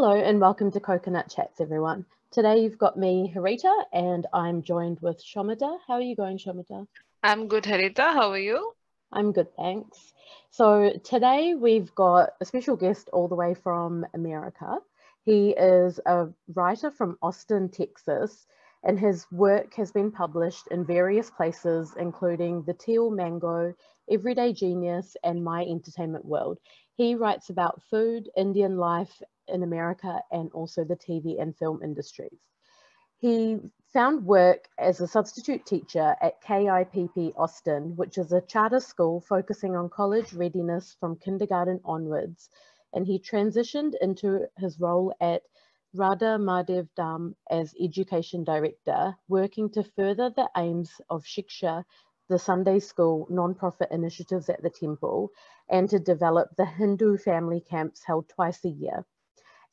Hello and welcome to Coconut Chats, everyone. Today you've got me, Harita, and I'm joined with Shomita. How are you going, Shomita? I'm good, Harita. How are you? I'm good, thanks. So today we've got a special guest all the way from America. He is a writer from Austin, Texas, and his work has been published in various places, including the Teal Mango, Everyday Genius, and My Entertainment World. He writes about food, Indian life in America, and also the TV and film industries. He found work as a substitute teacher at KIPP Austin, which is a charter school focusing on college readiness from kindergarten onwards. And he transitioned into his role at Radha Madhav Dham as education director, working to further the aims of Shiksha, the Sunday school non-profit initiatives at the temple, and to develop the Hindu family camps held twice a year.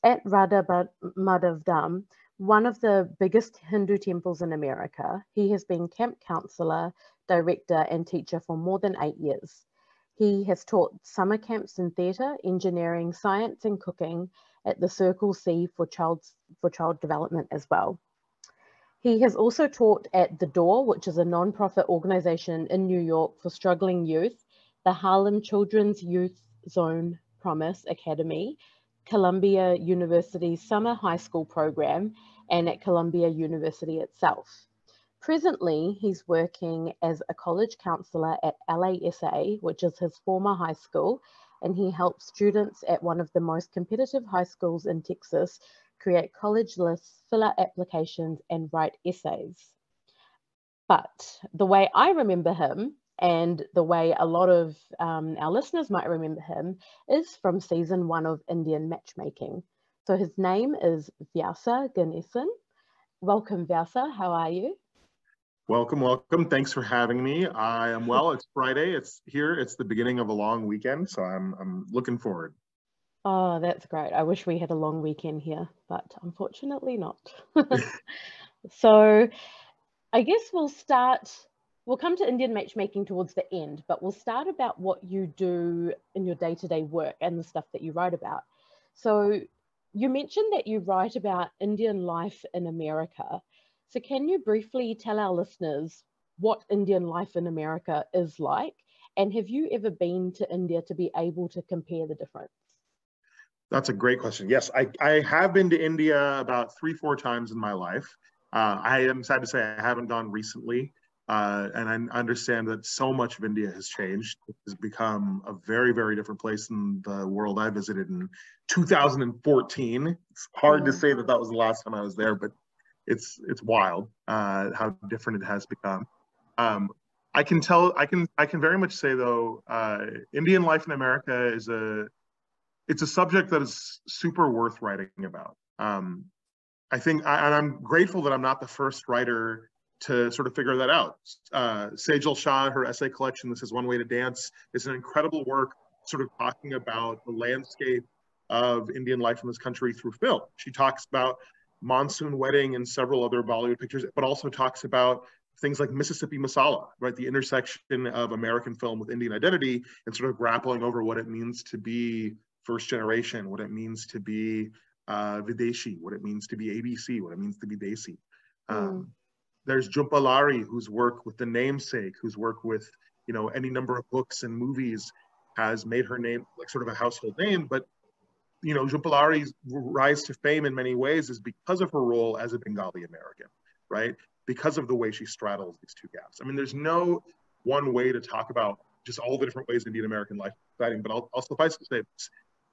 At Radha Madhav Dham, one of the biggest Hindu temples in America, he has been camp counselor, director, and teacher for more than 8 years. He has taught summer camps in theatre, engineering, science, and cooking at the Circle C for child development as well. He has also taught at The Door, which is a non-profit organization in New York for struggling youth, the Harlem Children's Youth Zone Promise Academy, Columbia University's summer high school program, and at Columbia University itself. Presently, he's working as a college counselor at LASA, which is his former high school, and he helps students at one of the most competitive high schools in Texas create college lists, fill out applications, and write essays. But the way I remember him, and the way a lot of our listeners might remember him, is from season 1 of Indian Matchmaking. So his name is Vyasar Ganesan. Welcome, Vyasar. How are you? Welcome, welcome. Thanks for having me. I am well. It's Friday. It's here. It's the beginning of a long weekend, so I'm looking forward. Oh, that's great. I wish we had a long weekend here, but unfortunately not. So I guess we'll come to Indian matchmaking towards the end, but we'll start about what you do in your day-to-day work and the stuff that you write about. So you mentioned that you write about Indian life in America. So can you briefly tell our listeners what Indian life in America is like? And have you ever been to India to be able to compare the difference? That's a great question. Yes, I have been to India about 3-4 times in my life. I am sad to say I haven't gone recently. And I understand that so much of India has changed. It has become a very, very different place than the world I visited in 2014. It's hard to say that that was the last time I was there, but it's wild how different it has become. I can very much say though, Indian life in America it's a subject that is super worth writing about. I think, and I'm grateful that I'm not the first writer to sort of figure that out. Sejal Shah, her essay collection, This Is One Way to Dance, is an incredible work sort of talking about the landscape of Indian life in this country through film. She talks about Monsoon Wedding and several other Bollywood pictures, but also talks about things like Mississippi Masala, right? The intersection of American film with Indian identity and sort of grappling over what it means to be first generation, what it means to be Videshi, what it means to be ABC, what it means to be Desi. There's Jhumpa Lahiri, whose work with The Namesake, whose work with, any number of books and movies has made her name like sort of a household name. But, Jhumpa Lahiri's rise to fame in many ways is because of her role as a Bengali American, right? Because of the way she straddles these two gaps. I mean, there's no one way to talk about just all the different ways Indian American life is exciting, but I'll suffice to say,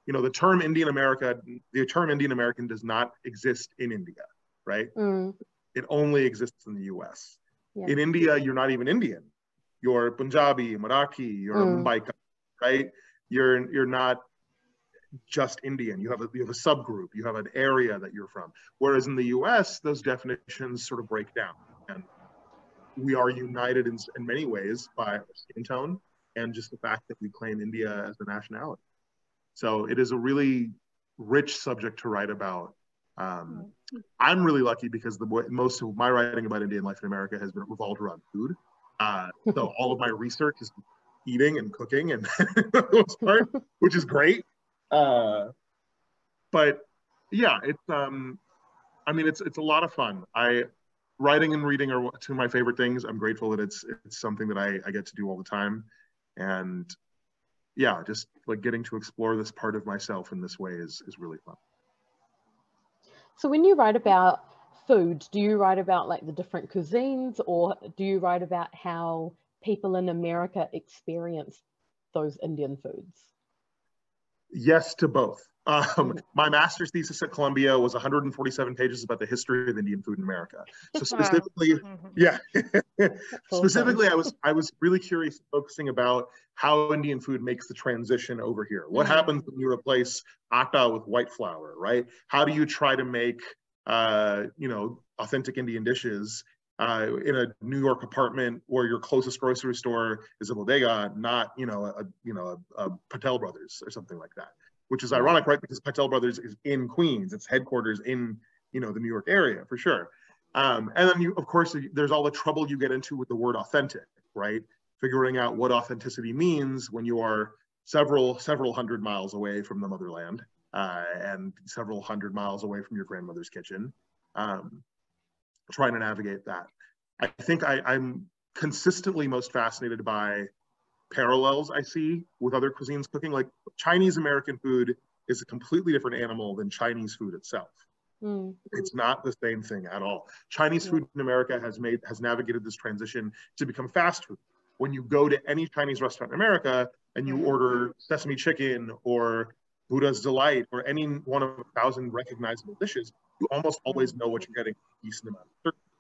the term Indian American does not exist in India, right? It only exists in the US. Yeah. In India, you're not even Indian. You're Punjabi, Marathi, you're Mumbaika, right? You're not just Indian. You have a subgroup, you have an area that you're from. Whereas in the US, those definitions sort of break down. And we are united in many ways by our skin tone and just the fact that we claim India as a nationality. So it is a really rich subject to write about. I'm really lucky because most of my writing about Indian life in America has been revolved around food. So all of my research is eating and cooking and for the most part, which is great. But Yeah, it's I mean, it's a lot of fun. Writing and reading are two of my favorite things. I'm grateful that it's something that I get to do all the time, and yeah, just like getting to explore this part of myself in this way is really fun. So when you write about food, do you write about like the different cuisines, or do you write about how people in America experience those Indian foods? Yes to both. My master's thesis at Columbia was 147 pages about the history of Indian food in America. So specifically, yeah, specifically, awesome. I was really curious, focusing about how Indian food makes the transition over here. What happens when you replace atta with white flour, right? How do you try to make, authentic Indian dishes in a New York apartment where your closest grocery store is a bodega, not a Patel Brothers or something like that, which is ironic, right? Because Patel Brothers is in Queens, its headquarters in the New York area for sure. And then of course, there's all the trouble you get into with the word authentic, right? Figuring out what authenticity means when you are several hundred miles away from the motherland and several hundred miles away from your grandmother's kitchen. Trying to navigate that. I think I'm consistently most fascinated by parallels I see with other cuisines cooking. Like Chinese American food is a completely different animal than Chinese food itself. It's not the same thing at all. Chinese food in America has navigated this transition to become fast food. When you go to any Chinese restaurant in America and you order sesame chicken or Buddha's Delight or any one of 1,000 recognizable dishes, you almost always know what you're getting a decent amount of certainty,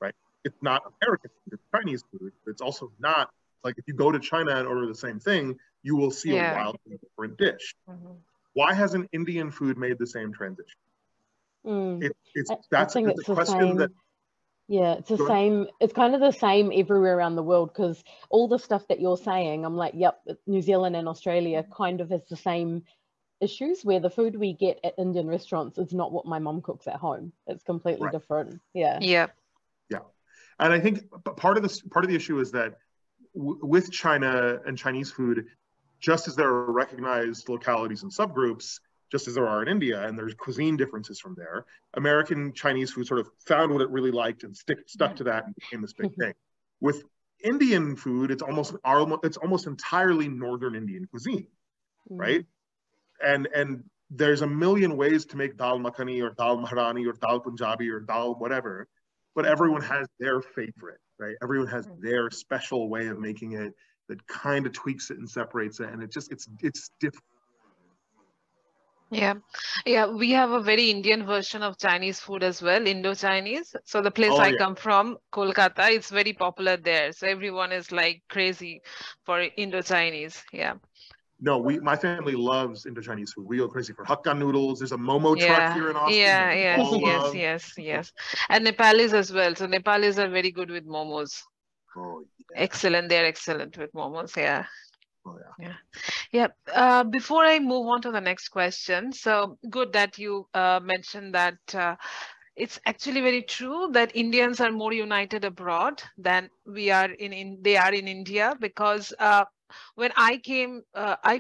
right? It's not American food, it's Chinese food. It's also not like if you go to China and order the same thing, you will see a wildly different dish. Why hasn't Indian food made the same transition? That's a question that. Yeah, it's the same. It's kind of the same everywhere around the world, because all the stuff that you're saying, I'm like, yep, New Zealand and Australia kind of has the same issues, where the food we get at Indian restaurants is not what my mom cooks at home. It's completely different. Yeah. And I think part of the issue is that with China and Chinese food, just as there are recognized localities and subgroups, just as there are in India, and there's cuisine differences from there, American Chinese food sort of found what it really liked and stuck to that and became this big thing. With Indian food, it's almost entirely Northern Indian cuisine, right? And there's a million ways to make dal makhani or dal maharani or dal Punjabi or dal whatever, but everyone has their favorite, right? Everyone has their special way of making it that kind of tweaks it and separates it, and it's different. Yeah, we have a very Indian version of Chinese food as well, Indo-Chinese. So the place I come from, Kolkata, it's very popular there. So everyone is like crazy for Indo-Chinese. Yeah. No, my family loves Indo-Chinese food. We go crazy for Hakka noodles. There's a Momo truck here in Austin. Yes. And Nepalis as well. So Nepalis are very good with momos. Oh, yeah. Excellent. They're excellent with momos. Yeah. Oh, Before I move on to the next question, so good that you mentioned that it's actually very true that Indians are more united abroad than they are in India, because when I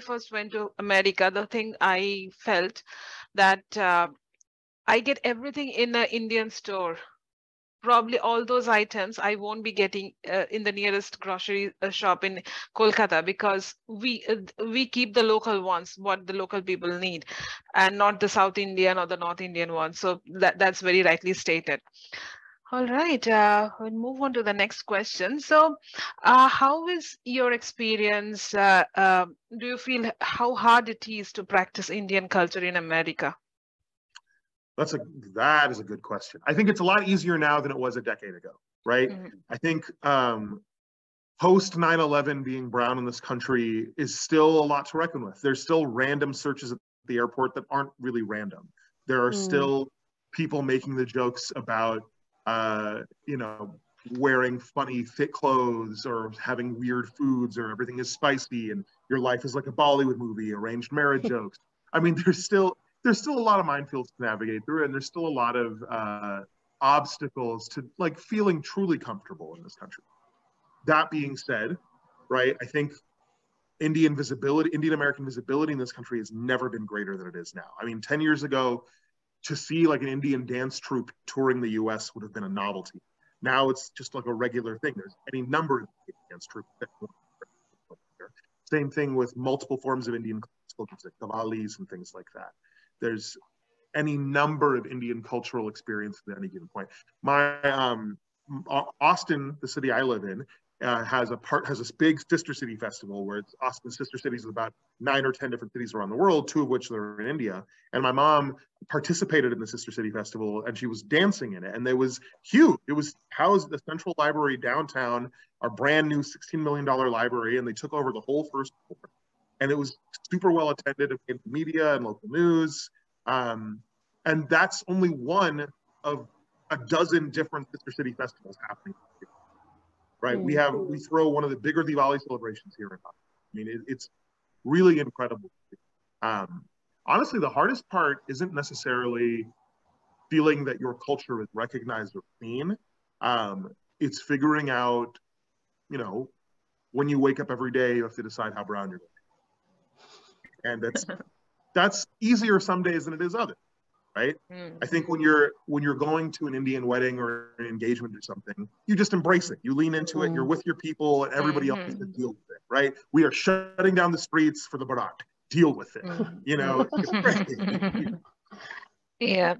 first went to America, the thing I felt that I get everything in an Indian store. Probably all those items I won't be getting in the nearest grocery shop in Kolkata, because we keep the local ones, what the local people need, and not the South Indian or the North Indian ones. So that's very rightly stated. All right, we'll move on to the next question. So how is your experience? Do you feel how hard it is to practice Indian culture in America? That is a good question. I think it's a lot easier now than it was a decade ago, right? I think post 9/11 being brown in this country is still a lot to reckon with. There's still random searches at the airport that aren't really random. There are still people making the jokes about, wearing funny thick clothes or having weird foods or everything is spicy and your life is like a Bollywood movie, arranged marriage jokes. I mean, there's still a lot of minefields to navigate through, and there's still a lot of obstacles to like feeling truly comfortable in this country. That being said, right, I think Indian American visibility in this country has never been greater than it is now. I mean, 10 years ago, to see like an Indian dance troupe touring the US would have been a novelty. Now it's just like a regular thing. There's any number of dance troupes. Same thing with multiple forms of Indian classical music, qawwalis and things like that. There's any number of Indian cultural experiences at any given point. My Austin, the city I live in, has a big sister city festival where it's Austin's sister cities of about 9 or 10 different cities around the world, 2 of which are in India. And my mom participated in the sister city festival and she was dancing in it. And it was huge. It was housed at the Central Library downtown, our brand new $16 million library. And they took over the whole first floor. And it was super well attended in media and local news. And that's only one of a dozen different sister city festivals happening. Right, we throw one of the bigger Diwali celebrations here in Austin. I mean, it's really incredible. Honestly, the hardest part isn't necessarily feeling that your culture is recognized or seen. It's figuring out, you know, when you wake up every day, you have to decide how brown you're going to be. And that's easier some days than it is others. Right? I think when you're going to an Indian wedding or an engagement or something, you just embrace it. You lean into it. You're with your people, and everybody else has to deal with it. Right? We are shutting down the streets for the Barat. Deal with it. You know. Yeah.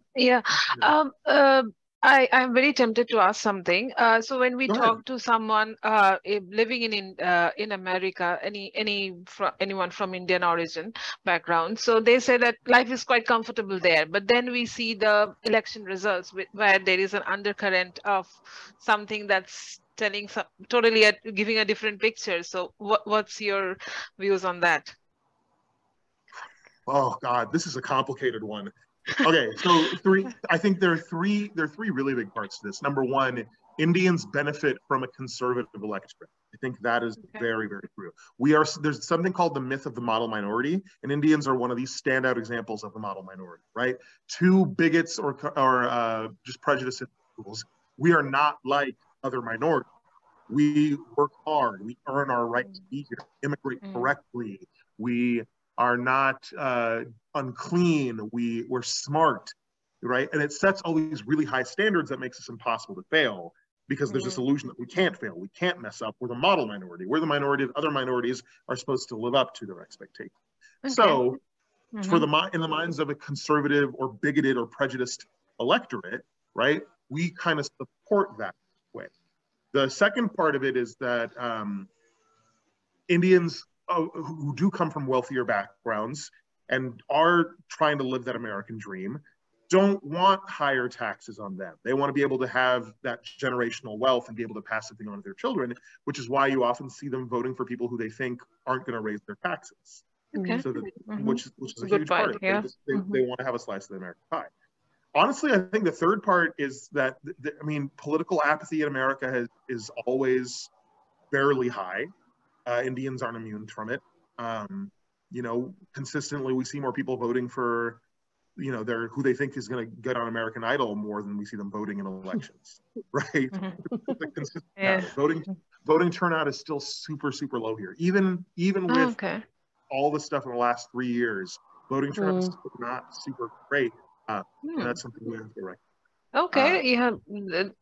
I'm very tempted to ask something. So when we talk to someone living in America, anyone from Indian origin background, so they say that life is quite comfortable there. But then we see the election results where there is an undercurrent of something that's telling giving a different picture. So what's your views on that? Oh God, this is a complicated one. Okay, so I think there are three really big parts to this. Number one, Indians benefit from a conservative electorate. I think that is very, very true. There's something called the myth of the model minority, and Indians are one of these standout examples of the model minority, right? 2 bigots or just prejudiced individuals. We are not like other minorities. We work hard. We earn our right to be here, immigrate correctly. We are not unclean, we're smart, right? And it sets all these really high standards that makes us impossible to fail because there's this illusion that we can't fail, we can't mess up. We're the model minority. We're the minority that other minorities are supposed to live up to their expectations. So in the minds of a conservative or bigoted or prejudiced electorate, right, we kind of support that way. The second part of it is that Indians who do come from wealthier backgrounds and are trying to live that American dream don't want higher taxes on them. They want to be able to have that generational wealth and be able to pass something on to their children, which is why you often see them voting for people who they think aren't going to raise their taxes. So which is a huge part of it. They want to have a slice of the American pie. Honestly, I think the third part is that, political apathy in America is always fairly high. Indians aren't immune from it. Consistently we see more people voting for, who they think is going to get on American Idol more than we see them voting in elections, right? Voting turnout is still super, super low here. Even with all the stuff in the last 3 years, voting turnout is not super great. That's something we have to recognize. Okay,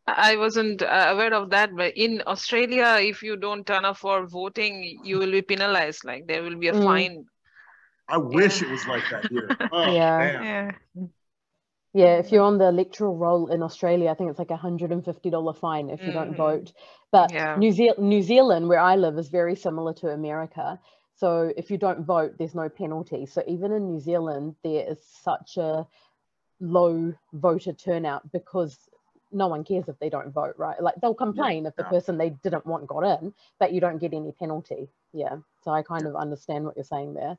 I wasn't aware of that, but in Australia, if you don't turn up for voting, you will be penalized. Like there will be a fine. I wish it was like that here. Oh, man. Yeah, if you're on the electoral roll in Australia, I think it's like $150 fine if you don't vote. But New Zealand, where I live, is very similar to America. So if you don't vote, there's no penalty. So even in New Zealand, there is such a low voter turnout because no one cares if they don't vote, right? Like they'll complain if the person they didn't want got in, but you don't get any penalty. So I kind of understand what you're saying there.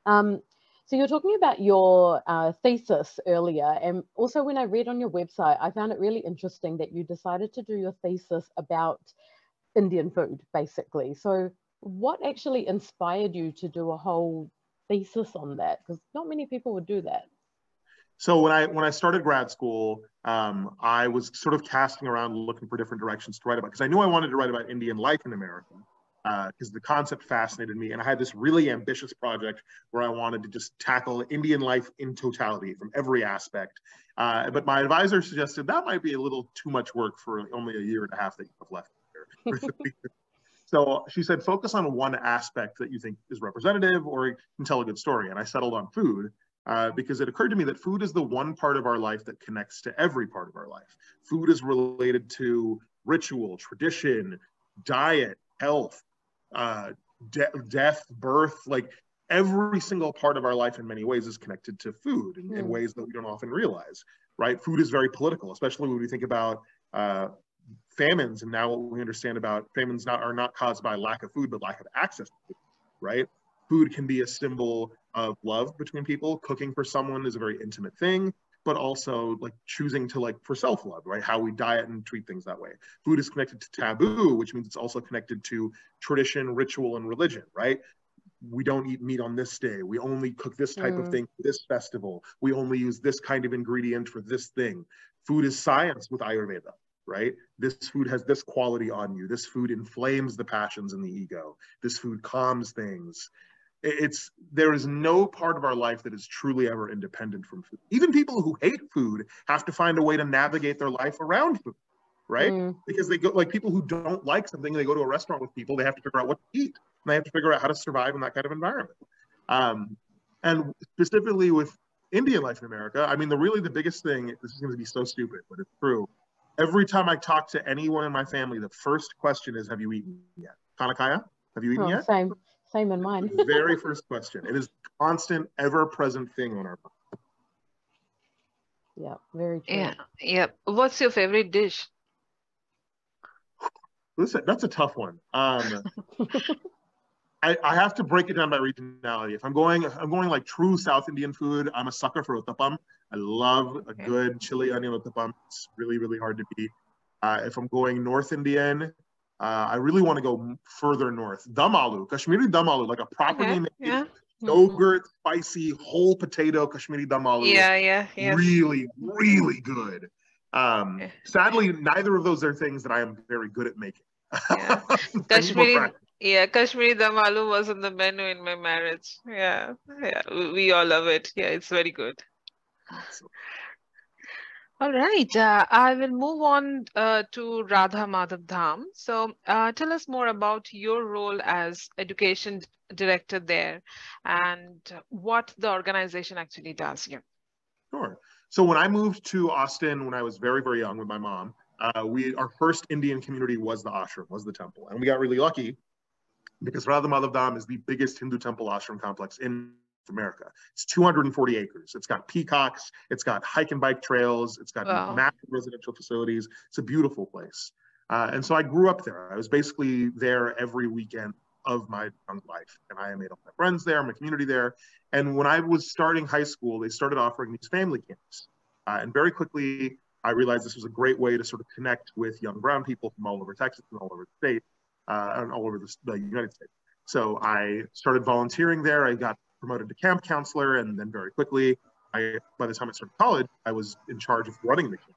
So you're talking about your thesis earlier, and also when I read on your website, I found it really interesting that you decided to do your thesis about Indian food, basically. So what actually inspired you to do a whole thesis on that? Because not many people would do that. So when I started grad school, I was sort of casting around looking for different directions to write about, because I knew I wanted to write about Indian life in America. because the concept fascinated me. And I had this really ambitious project where I wanted to just tackle Indian life in totality from every aspect. But my advisor suggested that might be a little too much work for only a year and a half that you have left here. So she said, focus on one aspect that you think is representative or can tell a good story. And I settled on food. Because it occurred to me that food is the one part of our life that connects to every part of our life. Food is related to ritual, tradition, diet, health, death, birth. Like every single part of our life in many ways is connected to food in ways that we don't often realize, right? Food is very political, especially when we think about famines. And now what we understand about famines are not caused by lack of food, but lack of access to food, right? Food can be a symbol of love between people. Cooking for someone is a very intimate thing, but also like choosing to like for self-love, right? How we diet and treat things that way. Food is connected to taboo, which means it's also connected to tradition, ritual, and religion, right? We don't eat meat on this day. We only cook this type of thing for this festival. We only use this kind of ingredient for this thing. Food is science with Ayurveda, right? This food has this quality on you. This food inflames the passions and the ego. This food calms things. There is no part of our life that is truly ever independent from food. Even people who hate food have to find a way to navigate their life around food, right? Because they go, like people who don't like something, they go to a restaurant with people, they have to figure out what to eat. And they have to figure out how to survive in that kind of environment. And specifically with Indian life in America, I mean, the biggest thing, this is going to be so stupid, but it's true. Every time I talk to anyone in my family, the first question is, have you eaten yet? Kanakaya, have you eaten yet? Same in mine. The very first question. It is a constant, ever-present thing on our mind. Yeah, very true. Yeah. What's your favorite dish? Listen, that's a tough one. I have to break it down by regionality. If I'm going like true South Indian food, I'm a sucker for uttapam. I love a good chili onion uttapam. It's really, really hard to beat. If I'm going North Indian, I really want to go further north. Dum aloo, Kashmiri dum aloo, like a properly made yogurt, spicy, whole potato Kashmiri dum aloo. Yeah. Really, really good. Sadly, neither of those are things that I am very good at making. Kashmiri dum aloo was on the menu in my marriage. Yeah. We all love it. Yeah, it's very good. Awesome. All right, I will move on to Radha Madhav Dham. So tell us more about your role as education director there and what the organization actually does here. Sure. So when I moved to Austin when I was very, very young with my mom, our first Indian community was the ashram, was the temple. And we got really lucky because Radha Madhav Dham is the biggest Hindu temple ashram complex in America. It's 240 acres. It's got peacocks. It's got hike and bike trails. It's got massive residential facilities. It's a beautiful place. And so I grew up there. I was basically there every weekend of my young life. And I made all my friends there, my community there. And when I was starting high school, they started offering these family camps. And very quickly, I realized this was a great way to sort of connect with young brown people from all over Texas and all over the state, and all over the United States. So I started volunteering there. I got promoted to camp counselor, and then very quickly, by the time I started college, I was in charge of running the camp.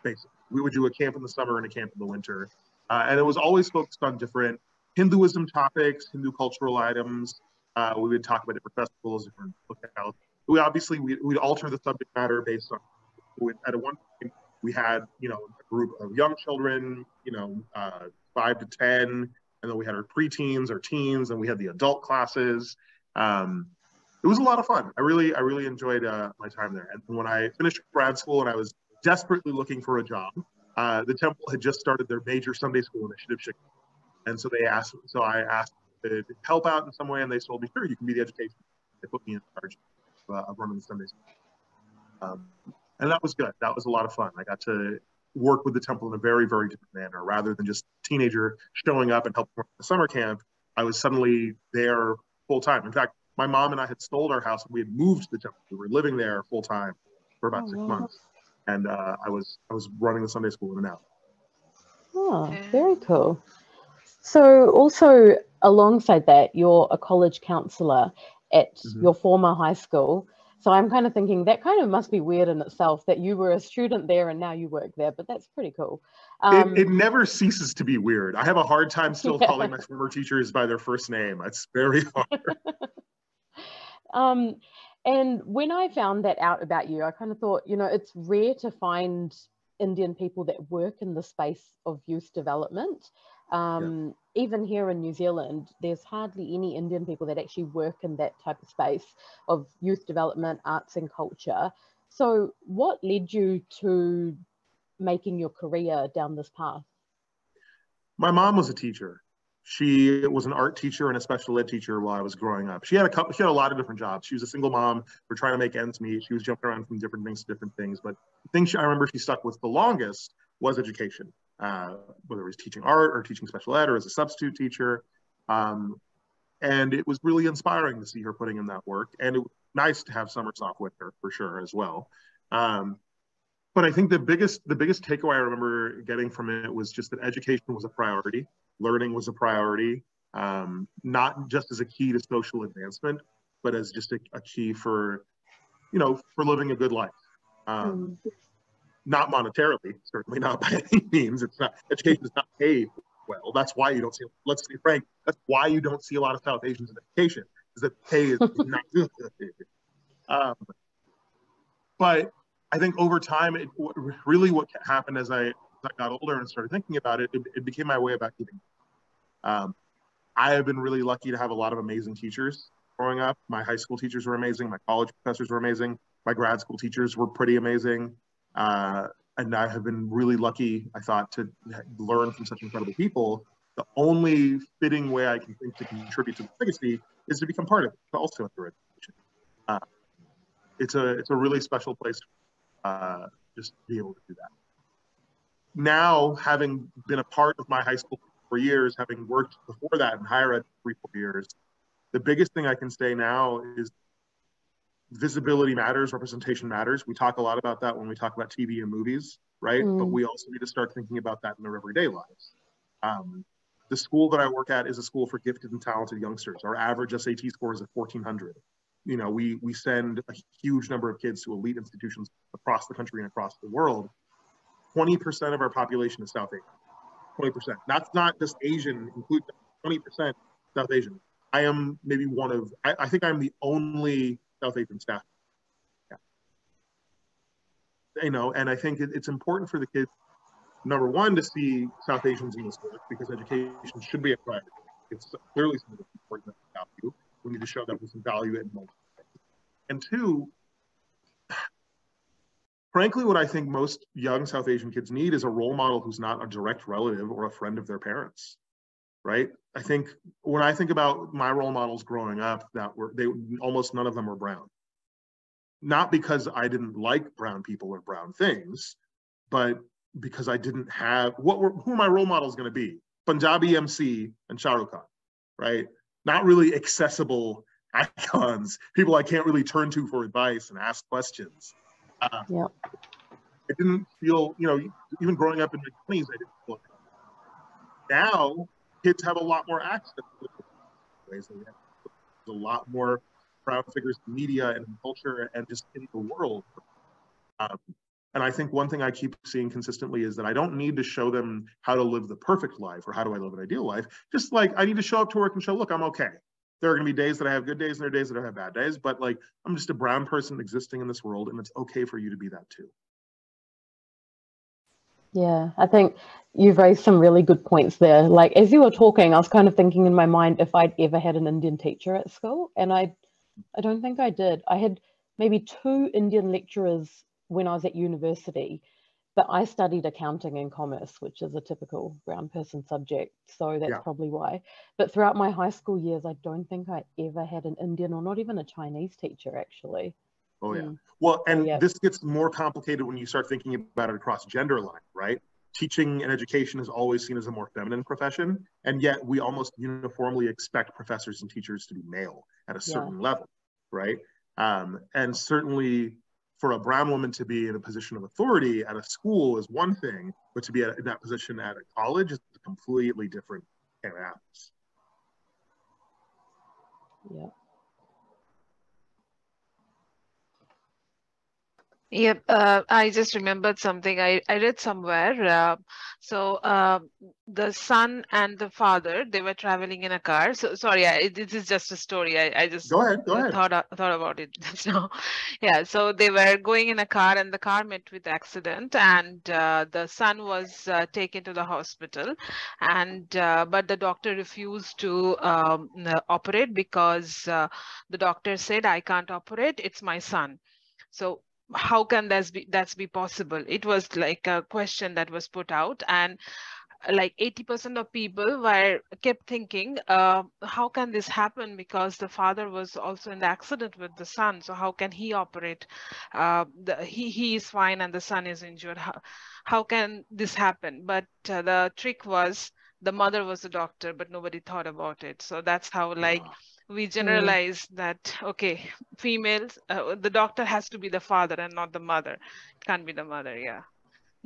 Basically, we would do a camp in the summer and a camp in the winter, and it was always focused on different Hinduism topics, Hindu cultural items. We would talk about different festivals, different locales. We'd alter the subject matter based on. At one point, we had a group of young children, 5 to 10, and then we had our preteens, our teens, and we had the adult classes. It was a lot of fun. I really enjoyed my time there. And when I finished grad school and I was desperately looking for a job, the temple had just started their major Sunday school initiative. And so I asked to help out in some way, and they told me, sure, you can be the education. They put me in charge of running the Sunday school. And that was good. That was a lot of fun. I got to work with the temple in a very, very different manner. Rather than just a teenager showing up and helping run the summer camp, I was suddenly there full time. In fact, my mom and I had sold our house and we had moved to the temple. We were living there full time for about 6 months. And I was running the Sunday school in and out. Oh, very cool. So also alongside that, you're a college counselor at your former high school. So I'm kind of thinking that kind of must be weird in itself that you were a student there and now you work there, but that's pretty cool. It never ceases to be weird. I have a hard time still Yeah. calling my former teachers by their first name. It's very hard. And when I found that out about you, I kind of thought, you know, it's rare to find Indian people that work in the space of youth development. Even here in New Zealand, there's hardly any Indian people that actually work in that type of space of youth development, arts and culture. So what led you to making your career down this path? My mom was a teacher. She was an art teacher and a special ed teacher while I was growing up. She had a lot of different jobs. She was a single mom. We're trying to make ends meet. She was jumping around from different things to different things. But the thing I remember she stuck with the longest was education, whether it was teaching art or teaching special ed or as a substitute teacher. And it was really inspiring to see her putting in that work. And it was nice to have summers off with her for sure as well. But I think the biggest takeaway I remember getting from it was just that education was a priority, learning was a priority, not just as a key to social advancement, but as just a key for, you know, for living a good life. Not monetarily, certainly not by any means. It's not, education is not paid well. That's why you don't see, let's be frank, that's why you don't see a lot of South Asians in education, is that pay is not good. But I think over time, what happened as I got older and started thinking about it, it became my way about giving. I have been really lucky to have a lot of amazing teachers growing up. My high school teachers were amazing. My college professors were amazing. My grad school teachers were pretty amazing. And I have been really lucky, I thought, to learn from such incredible people. The only fitting way I can think to contribute to the legacy is to become part of it, but also through education. It's a really special place just to be able to do that. Now, having been a part of my high school for years, having worked before that in higher ed for 3-4 years, the biggest thing I can say now is visibility matters, representation matters. We talk a lot about that when we talk about TV and movies, right? But we also need to start thinking about that in our everyday lives. The school that I work at is a school for gifted and talented youngsters. Our average SAT score is at 1,400. You know, we send a huge number of kids to elite institutions across the country and across the world. 20% of our population is South Asian. 20%. That's not just Asian, include 20% South Asian. I am maybe one of, I think I'm the only South Asian staff. Yeah. You know, and I think it's important for the kids, number one, to see South Asians in this work, because education should be a priority. It's clearly something that's important to value. We need to show that we can value it in multiple ways. And two, frankly, what I think most young South Asian kids need is a role model who's not a direct relative or a friend of their parents, right? I think when I think about my role models growing up, almost none of them were brown. Not because I didn't like brown people or brown things, but because I didn't have, who are my role models going to be? Punjabi MC and Shah Rukh Khan, right? Not really accessible icons, people I can't really turn to for advice and ask questions. Yeah. I didn't feel, you know, even growing up in my 20s, I didn't feel like that. Now, kids have a lot more access to ways. There's a lot more proud figures in media and in culture and just in the world. And I think one thing I keep seeing consistently is that I don't need to show them how to live the perfect life or how do I live an ideal life. Just like I need to show up to work and show, look, I'm okay. There are going to be days that I have good days and there are days that I have bad days, but like I'm just a brown person existing in this world and it's okay for you to be that too. Yeah, I think you've raised some really good points there. Like as you were talking, I was kind of thinking in my mind if I'd ever had an Indian teacher at school, and I don't think I did. I had maybe 2 Indian lecturers when I was at university, but I studied accounting and commerce, which is a typical brown person subject. So that's probably why. But throughout my high school years, I don't think I ever had an Indian or not even a Chinese teacher, actually. Oh, yeah. Well, and this gets more complicated when you start thinking about it across gender lines, right? Teaching and education is always seen as a more feminine profession, and yet we almost uniformly expect professors and teachers to be male at a certain level, right? And certainly for a brown woman to be in a position of authority at a school is one thing, but to be in that position at a college is a completely different kind of apples. Yeah. Yep, I just remembered something I read somewhere. The son and the father, they were traveling in a car. So sorry, this is just a story. I just Go ahead, go ahead. thought about it just now. Yeah, so they were going in a car and the car met with accident, and the son was taken to the hospital, and but the doctor refused to operate because the doctor said, I can't operate, it's my son. So how can that's be possible? It was like a question that was put out, and like 80% of people were kept thinking, how can this happen? Because the father was also in the accident with the son, so how can he operate? He is fine and the son is injured. How can this happen? But the trick was the mother was a doctor, but nobody thought about it. So that's how like we generalize that, okay, females, the doctor has to be the father and not the mother. It can't be the mother. Yeah.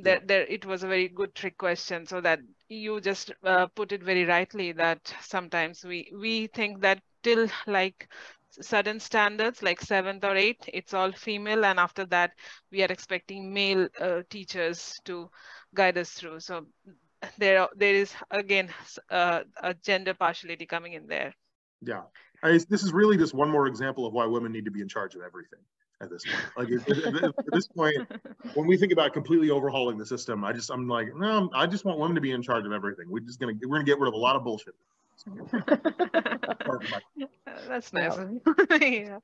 There, it was a very good trick question, so that you just put it very rightly, that sometimes we think that till like certain standards, like seventh or eighth, it's all female, and after that we are expecting male teachers to guide us through. So there is again a gender partiality coming in there. Yeah, this is really just one more example of why women need to be in charge of everything at this point. Like at this point, when we think about completely overhauling the system, I'm like, no, I just want women to be in charge of everything. We're gonna get rid of a lot of bullshit. That's nice. Yeah.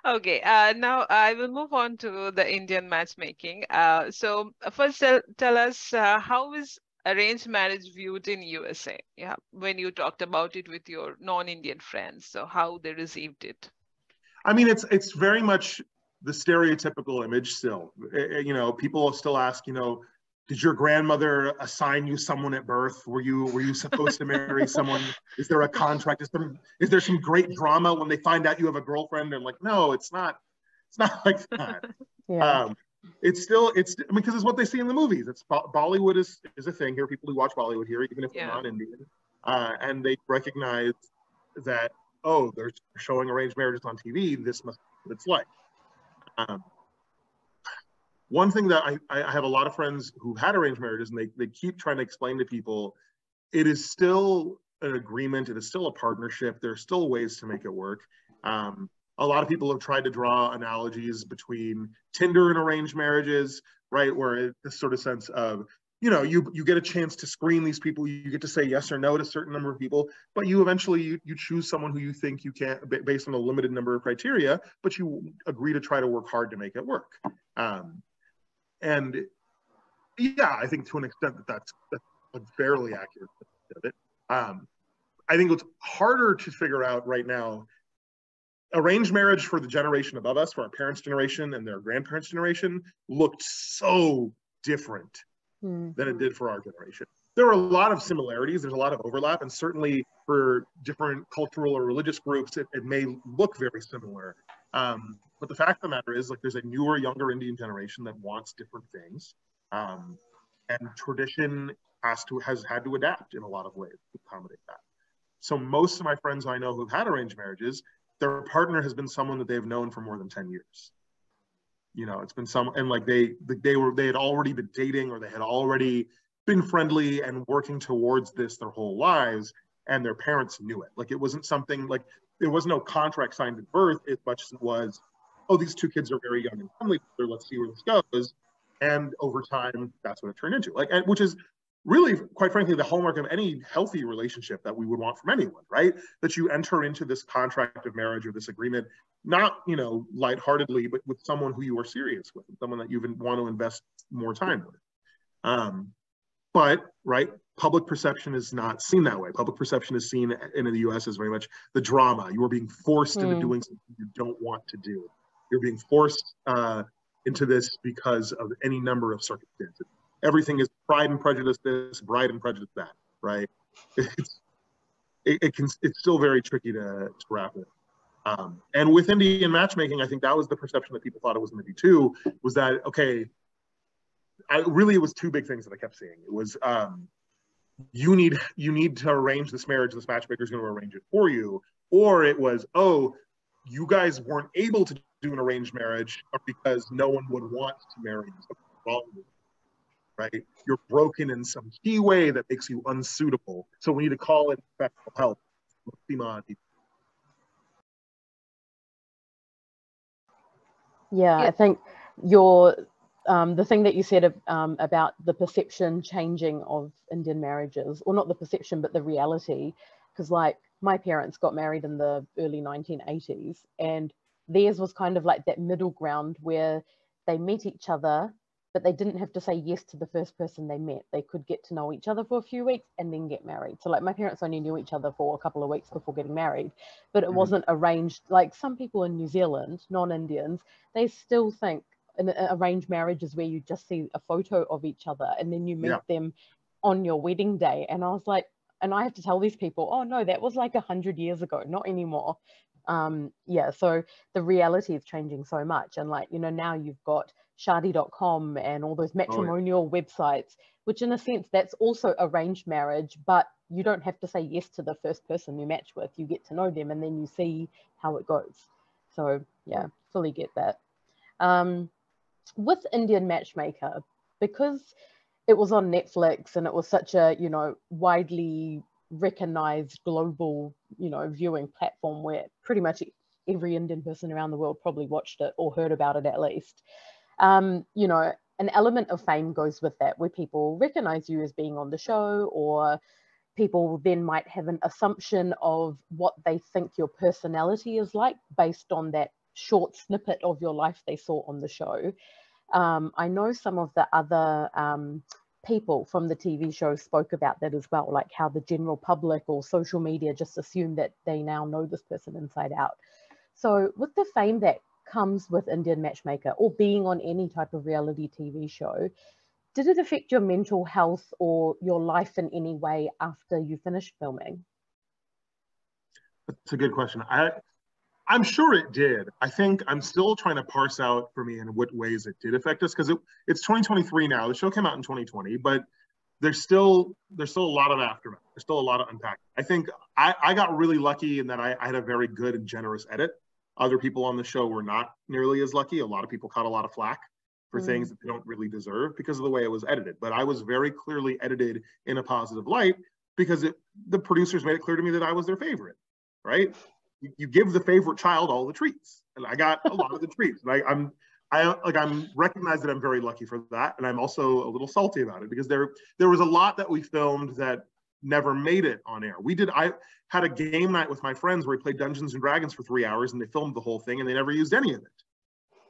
Okay, now I will move on to the Indian matchmaking. So first tell us, how is arranged marriage viewed in USA? Yeah, when you talked about it with your non-Indian friends, so how they received it? I mean, it's very much the stereotypical image still. You know, people still ask, you know, did your grandmother assign you someone at birth? Were you supposed to marry someone? Is there a contract? Is there some great drama when they find out you have a girlfriend? And like, no, it's not like that. Yeah. It's because it's what they see in the movies. It's Bollywood is a thing here. People who watch Bollywood here, even if they're non-Indian, and they recognize that, oh, they're showing arranged marriages on TV. This must be what it's like. One thing that I have a lot of friends who've had arranged marriages, and they keep trying to explain to people, it is still an agreement. It is still a partnership. There are still ways to make it work. A lot of people have tried to draw analogies between Tinder and arranged marriages, right? Where this sort of sense of, you know, you get a chance to screen these people. You get to say yes or no to a certain number of people, but you eventually you choose someone who you think you can, based on a limited number of criteria, but you agree to try to work hard to make it work. And yeah, I think to an extent that's a fairly accurate of it. I think what's harder to figure out right now, arranged marriage for the generation above us, for our parents' generation and their grandparents' generation, looked so different than it did for our generation. There are a lot of similarities, there's a lot of overlap, and certainly for different cultural or religious groups, it may look very similar. But the fact of the matter is, like, there's a newer, younger Indian generation that wants different things. And tradition has had to adapt in a lot of ways to accommodate that. So most of my friends I know who've had arranged marriages, their partner has been someone that they've known for more than 10 years. You know, it's been and like they had already been dating, or they had already been friendly and working towards this their whole lives, and their parents knew it. Like, it wasn't something like, there was no contract signed at birth as much as it was, oh, these two kids are very young and friendly, so let's see where this goes. And over time, that's what it turned into. Like, which is really, quite frankly, the hallmark of any healthy relationship that we would want from anyone, right? That you enter into this contract of marriage or this agreement, not, you know, lightheartedly, but with someone who you are serious with, someone that you want to invest more time with. But, right, public perception is not seen that way. Public perception is seen in the US as very much the drama. You are being forced into doing something you don't want to do. You're being forced into this because of any number of circumstances. Everything is Pride and Prejudice this, Bride and Prejudice that, right? It's still very tricky to wrap it. And with Indian matchmaking, I think that was the perception that people thought it was going to be too, was that, okay, it was two big things that I kept seeing. It was, you need to arrange this marriage, this matchmaker is going to arrange it for you. Or it was, oh, you guys weren't able to do an arranged marriage or because no one would want to marry you. Something's wrong with you, right? You're broken in some key way that makes you unsuitable. So we need to call in professional help. Sima. Yeah, I think your the thing that you said about the perception changing of Indian marriages, or not the perception, but the reality, because like my parents got married in the early 1980s, and theirs was kind of like that middle ground where they met each other, but they didn't have to say yes to the first person they met. They could get to know each other for a few weeks and then get married. So like my parents only knew each other for a couple of weeks before getting married, but it wasn't arranged. Like some people in New Zealand, non-Indians, they still think an arranged marriage is where you just see a photo of each other and then you meet them on your wedding day. And I was like, and I have to tell these people, oh no, that was like 100 years ago, not anymore. Yeah, so the reality is changing so much. And like, you know, now you've got Shadi.com and all those matrimonial websites, which in a sense, that's also arranged marriage, but you don't have to say yes to the first person you match with. You get to know them and then you see how it goes. So yeah, fully get that. With Indian Matchmaker, because it was on Netflix and it was such a, you know, widely recognized global, you know, viewing platform where pretty much every Indian person around the world probably watched it or heard about it at least. You know, an element of fame goes with that, where people recognize you as being on the show, or people then might have an assumption of what they think your personality is like based on that short snippet of your life they saw on the show. I know some of the other people from the TV show spoke about that as well, like how the general public or social media just assume that they now know this person inside out. So with the fame that comes with Indian Matchmaker or being on any type of reality TV show, did it affect your mental health or your life in any way after you finished filming? That's a good question. I'm sure it did. I think I'm still trying to parse out for me in what ways it did affect us, because it's 2023 now. The show came out in 2020, but there's still a lot of aftermath. There's still a lot of unpacking. I think I got really lucky in that I had a very good and generous edit. Other people on the show were not nearly as lucky. A lot of people caught a lot of flack for things that they don't really deserve because of the way it was edited. But I was very clearly edited in a positive light because the producers made it clear to me that I was their favorite, right? You give the favorite child all the treats, and I got a lot of the treats. And I'm recognized that I'm very lucky for that, and I'm also a little salty about it because there was a lot that we filmed that never made it on air. I had a game night with my friends where we played Dungeons and Dragons for 3 hours, and they filmed the whole thing, and they never used any of it.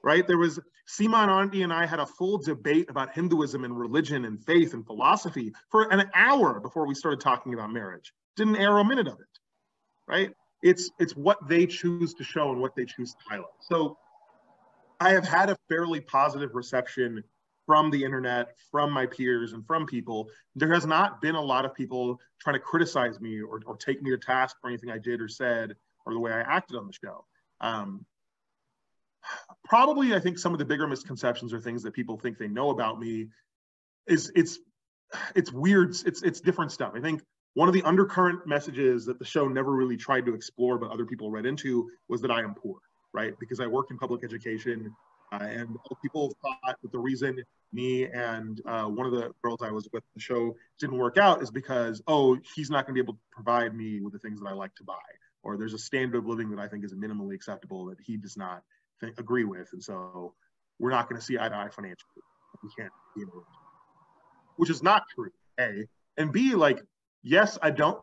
Right? There was Sima and Aunty and I had a full debate about Hinduism and religion and faith and philosophy for an hour before we started talking about marriage. Didn't air a minute of it. Right? It's what they choose to show and what they choose to highlight. So I have had a fairly positive reception from the internet, from my peers, and from people. There has not been a lot of people trying to criticize me or take me to task for anything I did or said or the way I acted on the show. Probably, I think some of the bigger misconceptions or things that people think they know about me is it's weird. It's different stuff. I think one of the undercurrent messages that the show never really tried to explore, but other people read into, was that I am poor, right? Because I work in public education, and people thought that the reason me and one of the girls I was with the show didn't work out is because, oh, he's not going to be able to provide me with the things that I like to buy, or there's a standard of living that I think is minimally acceptable that he does not agree with, and so we're not going to see eye to eye financially. We can't be able to, which is not true, A. And B, like, yes, I don't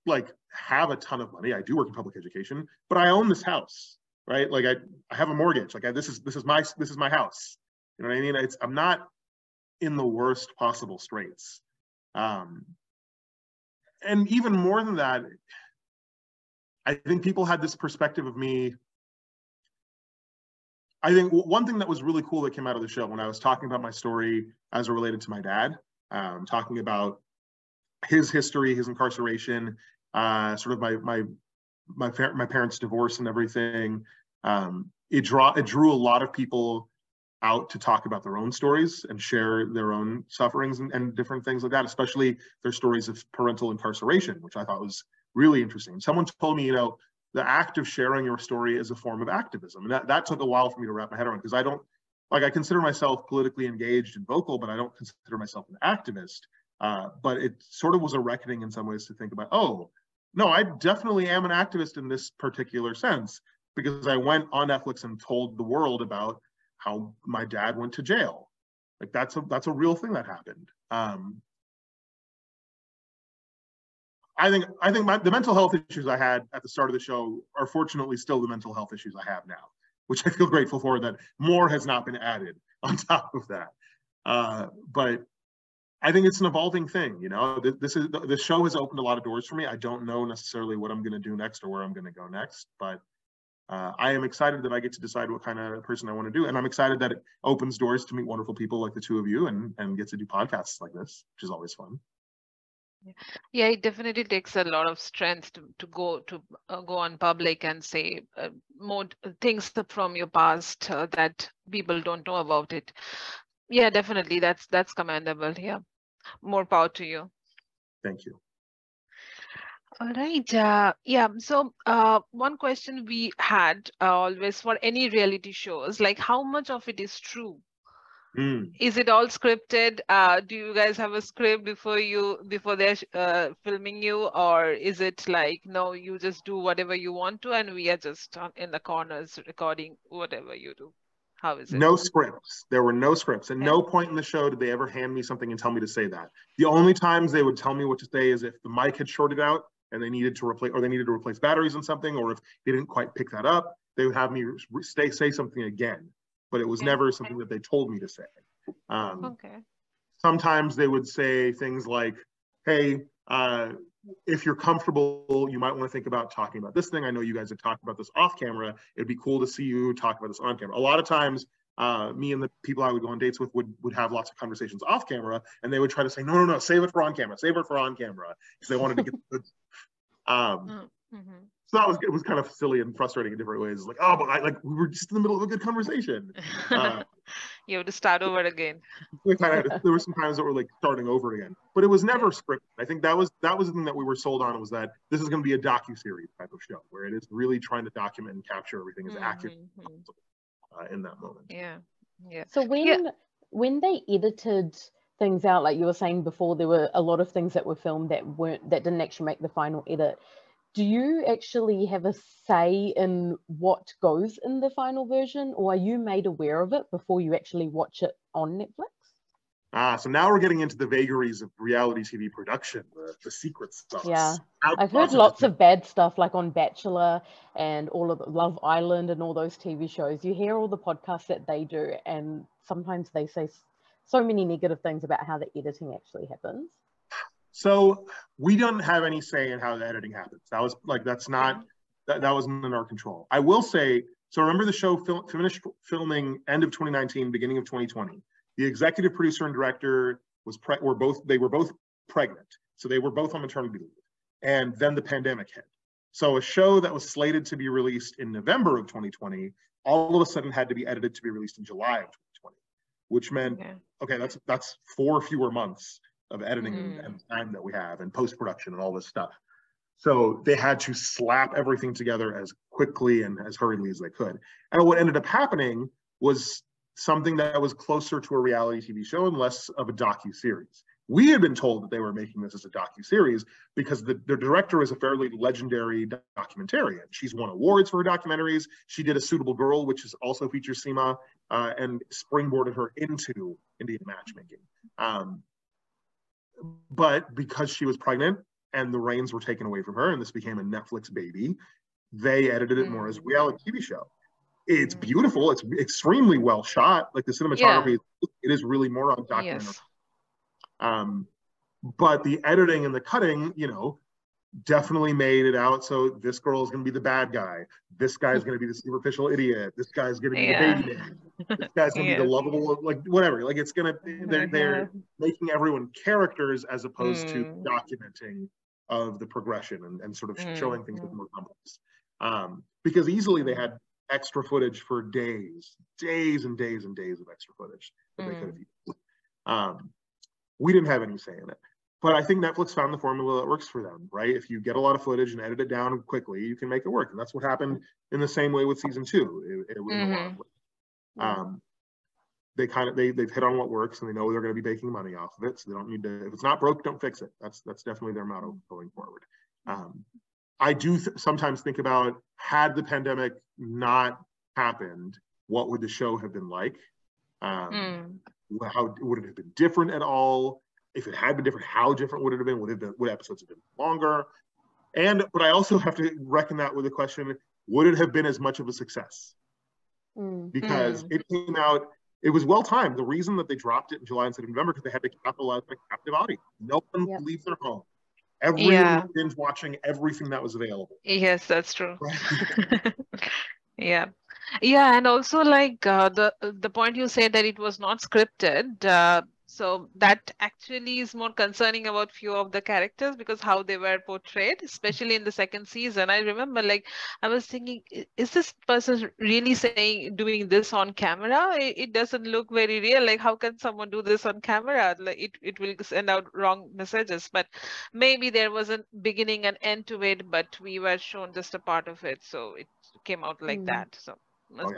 like have a ton of money. I do work in public education, but I own this house, right? Like I have a mortgage. Like this is my house. You know what I mean? I'm not in the worst possible straits. And even more than that, I think people had this perspective of me. I think one thing that was really cool that came out of the show when I was talking about my story as it related to my dad, talking about his history, his incarceration, sort of my parents' divorce and everything. It drew a lot of people out to talk about their own stories and share their own sufferings and different things like that, especially their stories of parental incarceration, which I thought was really interesting. Someone told me, you know, the act of sharing your story is a form of activism. And that took a while for me to wrap my head around, because I consider myself politically engaged and vocal, but I don't consider myself an activist. But it sort of was a reckoning in some ways to think about, oh, no, I definitely am an activist in this particular sense, because I went on Netflix and told the world about how my dad went to jail. Like that's a real thing that happened. I think the mental health issues I had at the start of the show are fortunately still the mental health issues I have now, which I feel grateful for, that more has not been added on top of that. But I think it's an evolving thing, you know. The show has opened a lot of doors for me. I don't know necessarily what I'm going to do next or where I'm going to go next, but I am excited that I get to decide what kind of person I want to do. And I'm excited that it opens doors to meet wonderful people like the two of you and get to do podcasts like this, which is always fun. Yeah, it definitely takes a lot of strength to go on public and say more things from your past that people don't know about it. Yeah, definitely. That's commendable. Yeah. More power to you. Thank you. All right. Yeah. So one question we had always for any reality shows, like how much of it is true? Is it all scripted? Do you guys have a script before they're filming you, or is it like, no, you just do whatever you want to, and we are just in the corners recording whatever you do? How is it? No scripts. There were no scripts. At no point in the show did they ever hand me something and tell me to say that. The only times they would tell me what to say is if the mic had shorted out and they needed to replace batteries on something, or if they didn't quite pick that up, they would have me say something again. But it was never something that they told me to say. Sometimes they would say things like, hey, if you're comfortable, you might want to think about talking about this thing. I know you guys have talked about this off camera. It'd be cool to see you talk about this on camera. A lot of times, me and the people I would go on dates with would have lots of conversations off camera, and they would try to say, no, save it for on camera, because they wanted to get the good. So it was kind of silly and frustrating in different ways. Like, oh, but we were just in the middle of a good conversation. You have to start over again. There were some times that were like starting over again, but it was never scripted. I think that was the thing that we were sold on, was that this is going to be a docu-series type of show where it is really trying to document and capture everything as accurate as possible in that moment. Yeah. So when they edited things out, like you were saying before, there were a lot of things that were filmed that didn't actually make the final edit. Do you actually have a say in what goes in the final version, or are you made aware of it before you actually watch it on Netflix? So now we're getting into the vagaries of reality TV production, the secret stuff. Yeah, I've heard lots of bad stuff, like on Bachelor and all of Love Island and all those TV shows. You hear all the podcasts that they do, and sometimes they say so many negative things about how the editing actually happens. So we don't have any say in how the editing happens. That wasn't in our control. I will say, so remember the show finished filming end of 2019, beginning of 2020. The executive producer and director were both pregnant. So they were both on maternity leave. And then the pandemic hit. So a show that was slated to be released in November of 2020, all of a sudden had to be edited to be released in July of 2020, which meant, okay, that's 4 fewer months of editing and time that we have, and post-production and all this stuff. So they had to slap everything together as quickly and as hurriedly as they could. And what ended up happening was something that was closer to a reality TV show and less of a docu-series. We had been told that they were making this as a docu-series because the director is a fairly legendary documentarian. She's won awards for her documentaries. She did A Suitable Girl, which also features Sima, and springboarded her into Indian Matchmaking. But because she was pregnant and the reins were taken away from her and this became a Netflix baby, they edited it more as a reality TV show. It's beautiful. It's extremely well shot. Like the cinematography, it is really more on documentary. But the editing and the cutting, definitely made it out. So this girl is going to be the bad guy. This guy is going to be the superficial idiot. This guy's going to be the baby man. This guy's going to be the lovable, whatever. It's going to, they're making everyone characters as opposed to documenting of the progression and sort of showing things that are more complex. Because easily they had extra footage for days and days and days of extra footage that they could have used. We didn't have any say in it. But I think Netflix found the formula that works for them, right? If you get a lot of footage and edit it down quickly, you can make it work. And that's what happened in the same way with season 2. They've hit on what works, and they know they're going to be making money off of it. So they don't need to, if it's not broke, don't fix it. That's definitely their motto going forward. I do sometimes think about, had the pandemic not happened, what would the show have been like? How would it have been different at all? If it had been different, how different would it have been? Would episodes have been longer? But I also have to reckon that with the question, would it have been as much of a success? Because it came out, it was well timed. The reason that they dropped it in July instead of November, because they had to capitalize on a captive audience. No one would leave their home. Everyone was binge watching everything that was available. Yes, that's true. Yeah. Yeah, and also like the point you said that it was not scripted. So that actually is more concerning about few of the characters, because how they were portrayed, especially in the second season. I remember, like, I was thinking, is this person really doing this on camera? It doesn't look very real. Like, how can someone do this on camera? Like, it will send out wrong messages. But maybe there was a beginning and end to it, but we were shown just a part of it, so it came out like that. So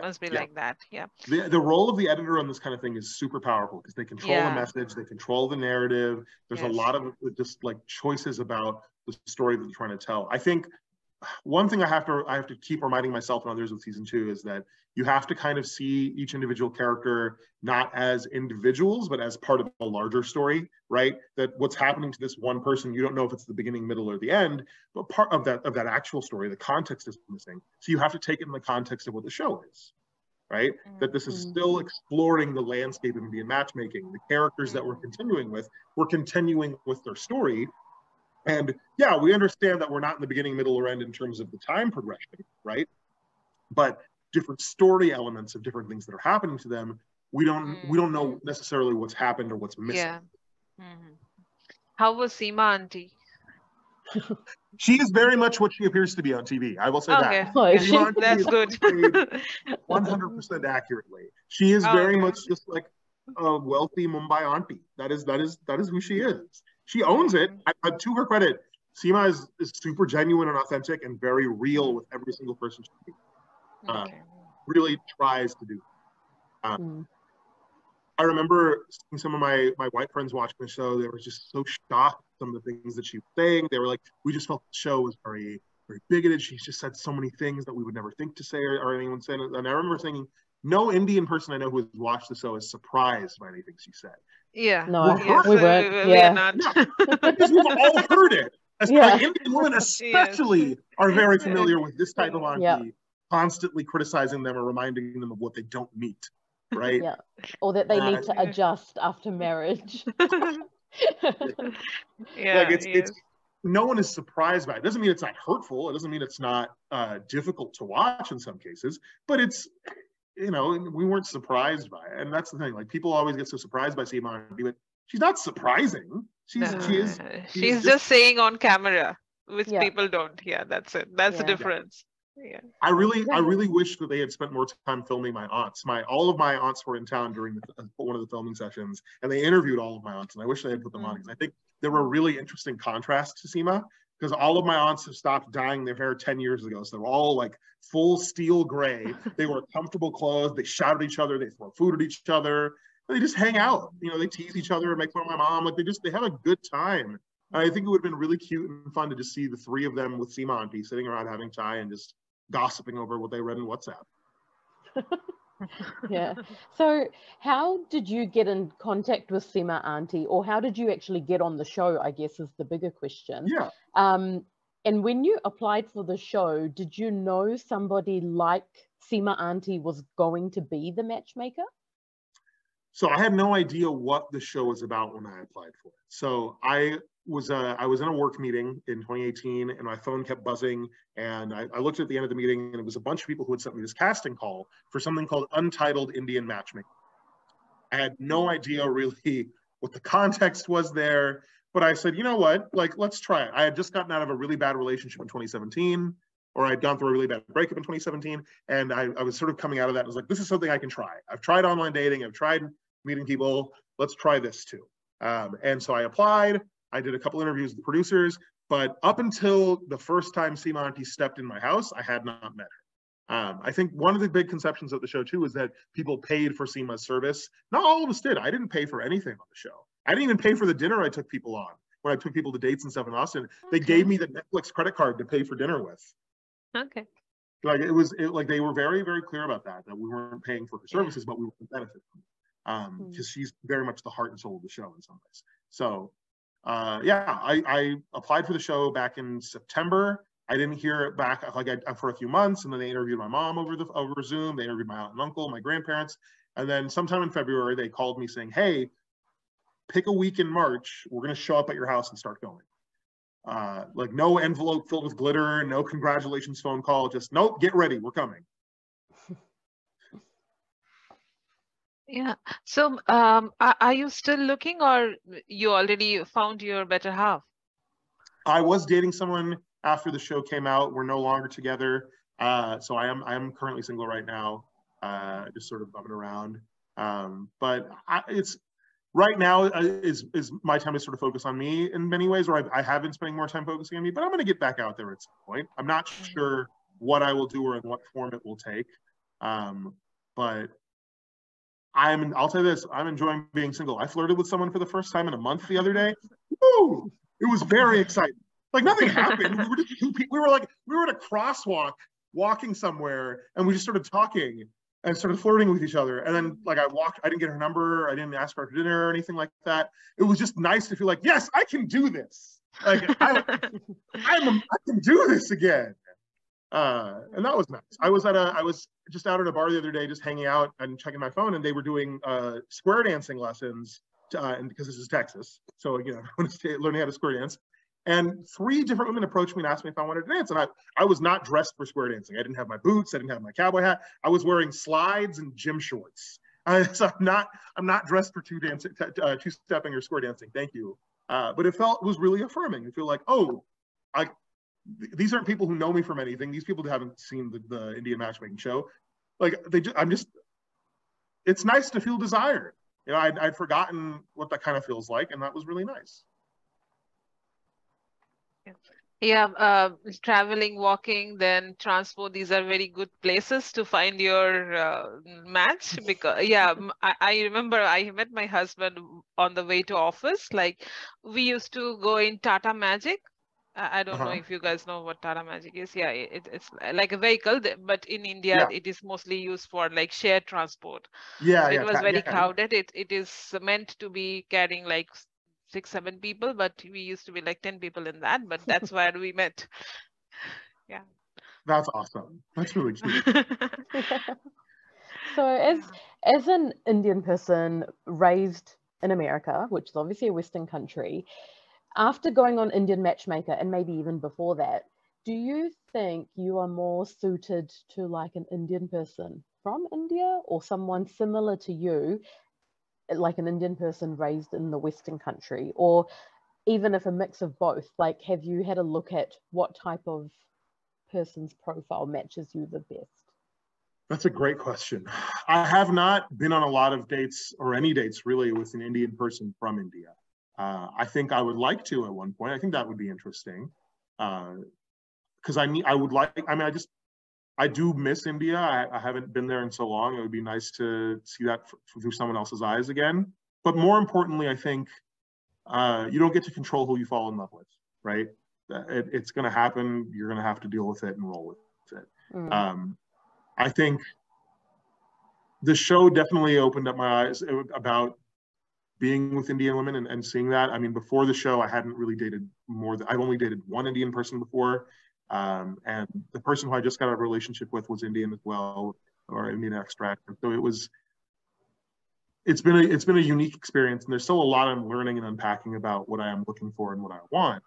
must be like that. Yeah. The role of the editor on this kind of thing is super powerful, because they control the message, they control the narrative. There's a lot of just like choices about the story that they're trying to tell. I think one thing I have to keep reminding myself and others with season 2 is that you have to kind of see each individual character not as individuals, but as part of a larger story, right? That what's happening to this one person, you don't know if it's the beginning, middle, or the end, but part of that actual story, the context is missing. So you have to take it in the context of what the show is, right? That this is still exploring the landscape of Indian matchmaking. The characters that we're continuing with their story. And yeah, we understand that we're not in the beginning, middle, or end in terms of the time progression, right? But different story elements of different things that are happening to them, we don't know necessarily what's happened or what's missing. Yeah. How was Sima aunty? She is very much what she appears to be on TV. I will say that. That's good. 100% accurately. She is very much just like a wealthy Mumbai auntie. That is who she is. She owns it. To her credit, Sima is super genuine and authentic and very real with every single person she meets. Really tries to do. I remember seeing some of my white friends watching the show. They were just so shocked at some of the things that she was saying. They were like, we just felt the show was very, very bigoted. She just said so many things that we would never think to say or anyone said. And I remember thinking, no Indian person I know who has watched the show is surprised by anything she said. Yeah. No, we weren't. We are not. Because we've all heard it. Indian women especially are very familiar with this type of auntie, constantly criticizing them or reminding them of what they don't meet. Right? Yeah. Or that they need to adjust after marriage. It's no one is surprised by it. It doesn't mean it's not hurtful. It doesn't mean it's not difficult to watch in some cases, but it's, we weren't surprised by it. And that's the thing. Like, people always get so surprised by Sima, but she's not surprising. She's just saying on camera, which people don't. Yeah, that's it. That's the difference. Yeah. I really wish that they had spent more time filming my aunts. All of my aunts were in town during one of the filming sessions, and they interviewed all of my aunts, and I wish they had put them on, because I think there were really interesting contrasts to Sima, because all of my aunts have stopped dyeing their hair 10 years ago, so they're all like full steel gray. They wear comfortable clothes, they shout at each other, they throw food at each other, they just hang out. They tease each other and make fun of my mom. Like, they have a good time. And I think it would have been really cute and fun to just see the three of them with Sima auntie sitting around having chai and just gossiping over what they read in WhatsApp. Yeah. So how did you get in contact with Sima auntie, or how did you actually get on the show, I guess, is the bigger question. Yeah. And when you applied for the show, did you know somebody like Sima auntie was going to be the matchmaker? So I had no idea what the show was about when I applied for it. So I was in a work meeting in 2018, and my phone kept buzzing, and I looked at the end of the meeting, and it was a bunch of people who had sent me this casting call for something called Untitled Indian Matchmaking. I had no idea really what the context was there, but I said, you know what, like, let's try it. I had just gotten out of a really bad relationship in 2017, or I'd gone through a really bad breakup in 2017, and I was sort of coming out of that. I was like, this is something I can try. I've tried online dating, I've tried meeting people, let's try this too. And so I applied. I did a couple interviews with the producers, but up until the first time Sima aunty stepped in my house, I had not met her. I think one of the big conceptions of the show too is that people paid for Sima's service. Not all of us did. I didn't pay for anything on the show. I didn't even pay for the dinner I took people on when I took people to dates and stuff in Austin. They gave me the Netflix credit card to pay for dinner with. Okay. Like like they were very, very clear about that we weren't paying for her services, but we were benefit from it. Because she's very much the heart and soul of the show in some ways. So yeah, I applied for the show back in September. I didn't hear it back for a few months, and then they interviewed my mom over Zoom. They interviewed my aunt and uncle, my grandparents, and then sometime in February they called me saying, "Hey, pick a week in March. We're going to show up at your house and start going." Like no envelope filled with glitter, no congratulations phone call, just nope, get ready, we're coming. Yeah. So are you still looking, or you already found your better half? I was dating someone after the show came out. We're no longer together. So I am currently single right now, just sort of bumming around. But it's right now is my time to sort of focus on me in many ways, or I have been spending more time focusing on me, but I'm going to get back out there at some point. I'm not sure what I will do or in what form it will take. But I'll tell you this, I'm enjoying being single. I flirted with someone for the first time in a month the other day. Woo! It was very exciting. Like nothing happened. We were at a crosswalk walking somewhere, and we just started talking and started flirting with each other. And then like I didn't get her number, I didn't ask her for dinner or anything like that. It was just nice to feel like, yes, I can do this. Like I can do this again. And that was nice. I was just out at a bar the other day, just hanging out and checking my phone, and they were doing square dancing lessons, and because this is Texas, so I want to stay learning how to square dance. And 3 different women approached me and asked me if I wanted to dance, and I was not dressed for square dancing. I didn't have my boots, I didn't have my cowboy hat. I was wearing slides and gym shorts. So I'm not dressed for two-stepping or square dancing. Thank you. But it was really affirming. I feel like, oh, these aren't people who know me from anything. These people haven't seen the Indian Matchmaking show. Like it's nice to feel desired. I'd forgotten what that kind of feels like, and that was really nice. Yeah, traveling, walking, then transport, these are very good places to find your match. Because I remember I met my husband on the way to office. Like we used to go in Tata Magic. I don't know if you guys know what Tata Magic is. Yeah, it's like a vehicle, but in India it is mostly used for like shared transport. Yeah, so it was very crowded. It is meant to be carrying like 6-7 people, but we used to be like 10 people in that. But that's where we met. Yeah, that's awesome. That's really cute. So as an Indian person raised in America, which is obviously a Western country, after going on Indian Matchmaker, and maybe even before that, do you think you are more suited to like an Indian person from India, or someone similar to you, like an Indian person raised in the Western country, or even if a mix of both? Like, have you had a look at what type of person's profile matches you the best? That's a great question. I have not been on a lot of dates, or any dates really, with an Indian person from India. I think I would like to at one point. I think that would be interesting. Because I do miss India. I haven't been there in so long. It would be nice to see that through someone else's eyes again. But more importantly, I think you don't get to control who you fall in love with, right? It's going to happen. You're going to have to deal with it and roll with it. I think the show definitely opened up my eyes about being with Indian women and seeing that. I mean, before the show, I hadn't really dated I've only dated one Indian person before. And the person who I just got a relationship with was Indian as well, or Indian extract. So it's been a unique experience, and there's still a lot I'm learning and unpacking about what I am looking for and what I want.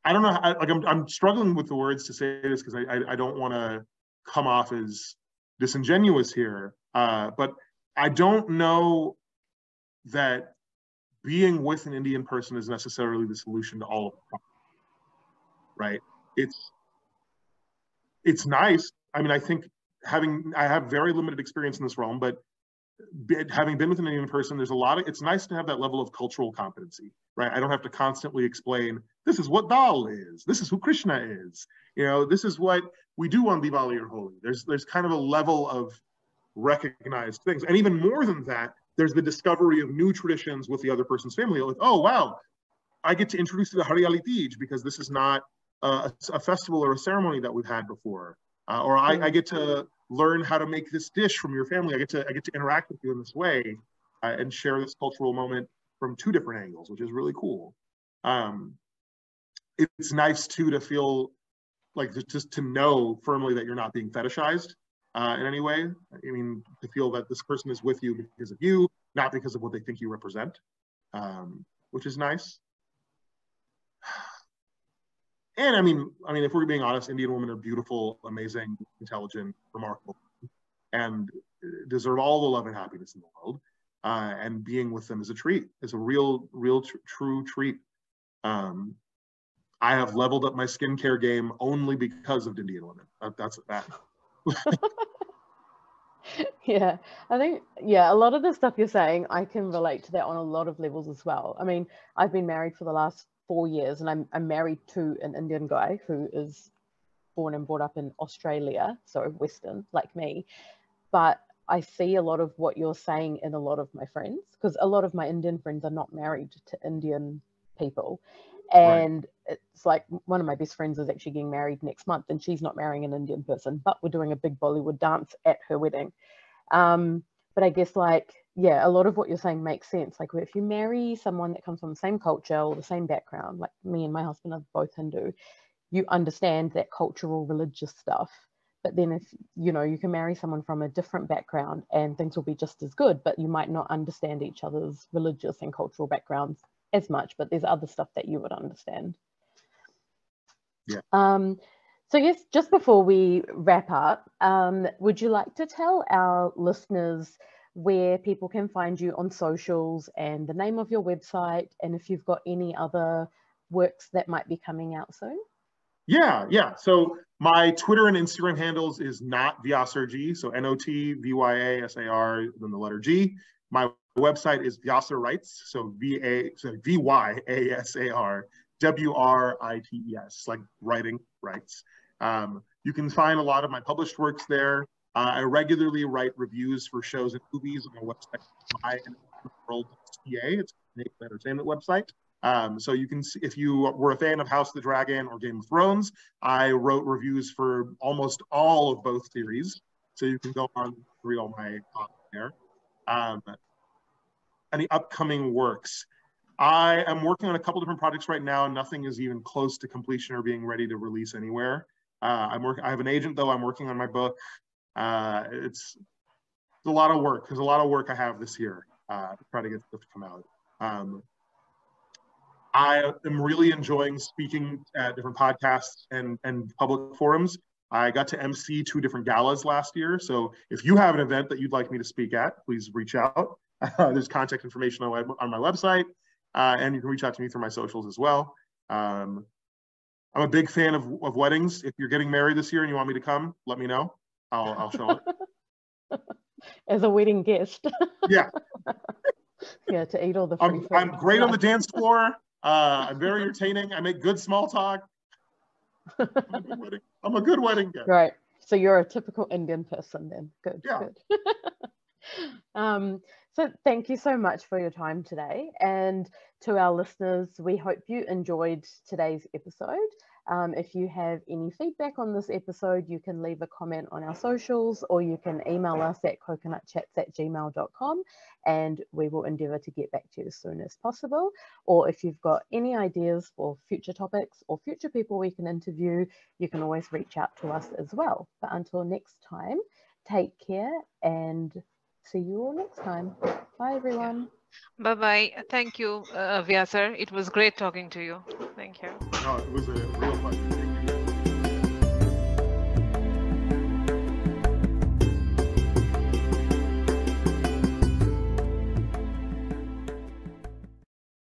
I don't know. I'm struggling with the words to say this because I don't want to come off as disingenuous here, but I don't know that being with an Indian person is necessarily the solution to all of the problems, right? It's nice. I mean, I think I have very limited experience in this realm, but having been with an Indian person, there's a lot of, it's nice to have that level of cultural competency, right? I don't have to constantly explain, this is what dal is, this is who Krishna is, you know, this is what we do on Diwali or Holi. There's kind of a level of recognized things. And even more than that, there's the discovery of new traditions with the other person's family. Like, oh, wow, I get to introduce you to Hariyali Teej because this is not a festival or a ceremony that we've had before. Or I get to learn how to make this dish from your family. I get to interact with you in this way and share this cultural moment from two different angles, which is really cool. It's nice too to feel like just to know firmly that you're not being fetishized in any way. I mean, to feel that this person is with you because of you, not because of what they think you represent, which is nice. And I mean, if we're being honest, Indian women are beautiful, amazing, intelligent, remarkable, and deserve all the love and happiness in the world. And being with them is a treat. It's a real, true treat. I have leveled up my skincare game only because of Indian women. That's that. Yeah, I think, yeah, a lot of the stuff you're saying, I can relate to that on a lot of levels as well. I mean, I've been married for the last 4 years, and I'm married to an Indian guy who is born and brought up in Australia, so Western, like me. But I see a lot of what you're saying in a lot of my friends, because a lot of my Indian friends are not married to Indian people. And it's like one of my best friends is actually getting married next month, and she's not marrying an Indian person, but we're doing a big Bollywood dance at her wedding. But I guess, like, yeah, a lot of what you're saying makes sense. Like, if you marry someone that comes from the same culture or the same background, like me and my husband are both Hindu, you understand that cultural, religious stuff. But then if, you know, you can marry someone from a different background and things will be just as good, but you might not understand each other's religious and cultural backgrounds as much, but there's other stuff that you would understand. Yeah. So yes, just before we wrap up, would you like to tell our listeners where people can find you on socials and the name of your website, and if you've got any other works that might be coming out soon? Yeah. So my Twitter and Instagram handles is not Vyasar G, so NOTVYASAR, then the letter G. My website is Vyasar Writes, so VYASAR WRITES, like writing rights. You can find a lot of my published works there. I regularly write reviews for shows and movies on my website, myworld.ca. It's an entertainment website. So you can see, if you were a fan of House of the Dragon or Game of Thrones, I wrote reviews for almost all of both series. So you can go on and read all my content there. Any upcoming works? I am working on a couple different projects right now. Nothing is even close to completion or being ready to release anywhere. I have an agent though. I'm working on my book. It's a lot of work. There's a lot of work I have this year to try to get stuff to come out. I am really enjoying speaking at different podcasts and public forums. I got to MC 2 different galas last year. So if you have an event that you'd like me to speak at, please reach out. There's contact information on my website, and you can reach out to me through my socials as well. I'm a big fan of weddings. If you're getting married this year and you want me to come, let me know. I'll show up. As a wedding guest. Yeah. Yeah, to eat all the free food. I'm great on the dance floor. I'm very entertaining. I make good small talk. I'm a good wedding guest. Right. So you're a typical Indian person then. Good. Yeah. Good. So thank you so much for your time today. And to our listeners, we hope you enjoyed today's episode. If you have any feedback on this episode, you can leave a comment on our socials, or you can email us at coconutchats@gmail.com, and we will endeavour to get back to you as soon as possible. Or if you've got any ideas for future topics or future people we can interview, you can always reach out to us as well. But until next time, take care and see you all next time. Bye, everyone. Bye-bye. Thank you, Vyasar. It was great talking to you. Thank you. No, it was a real pleasure.